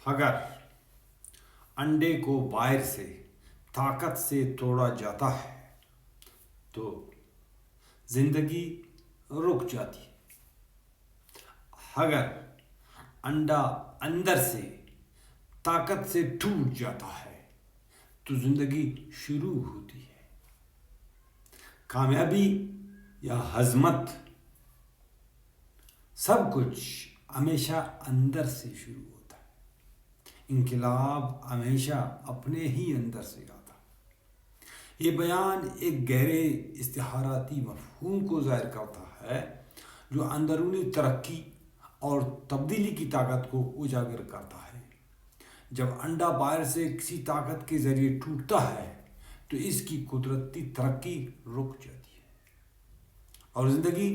اگر انڈے کو باہر سے طاقت سے توڑا جاتا ہے تو زندگی رک جاتی ہے. اگر انڈا اندر سے طاقت سے ٹوٹ جاتا ہے تو زندگی شروع ہوتی ہے. کامیابی یا عظمت سب کچھ ہمیشہ اندر سے شروع ہوتا ہے. انقلاب ہمیشہ اپنے ہی اندر سے آتا ہے. یہ بیان ایک گہرے استعاراتی مفہوم کو ظاہر کرتا ہے جو اندرونی ترقی اور تبدیلی کی طاقت کو اجاگر کرتا ہے. جب انڈا باہر سے کسی طاقت کے ذریعے ٹوٹتا ہے تو اس کی قدرتی ترقی رک جاتی ہے اور زندگی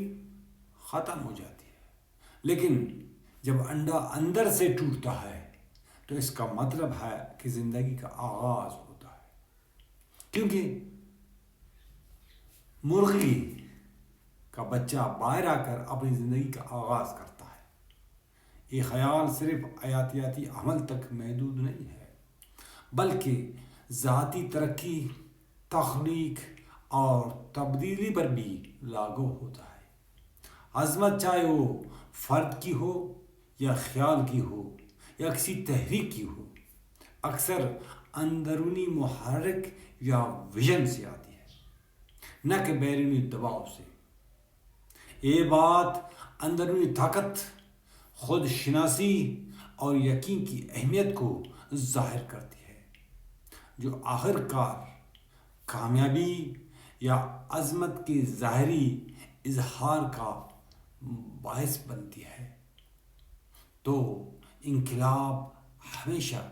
ختم ہو جاتی ہے. لیکن جب انڈا اندر سے ٹوٹتا ہے تو اس کا مطلب ہے کہ زندگی کا آغاز ہوتا ہے. کیونکہ مرغی کا بچہ باہر آ کر اپنی زندگی کا آغاز کرتا ہے. یہ خیال صرف حیاتیاتی عمل تک محدود نہیں ہے بلکہ ذاتی ترقی، تخلیق اور تبدیلی پر بھی لاگو ہوتا ہے. عظمت چاہے وہ فرد کی ہو یا خیال کی ہو یا کسی تحریک کی ہو، اکثر اندرونی محرک یا ویژن سے آتی ہے، نہ کہ بیرونی دباؤ سے. یہ بات اندرونی طاقت، خود شناسی اور یقین کی اہمیت کو ظاہر کرتی ہے جو آخر کار کامیابی یا عظمت کے ظاہری اظہار کا باعث بنتی ہے. تو انقلاب ہمیشہ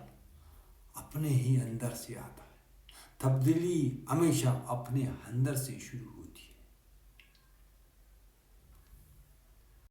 اپنے ہی اندر سے آتا ہے. تبدیلی ہمیشہ اپنے اندر سے شروع ہوتی ہے.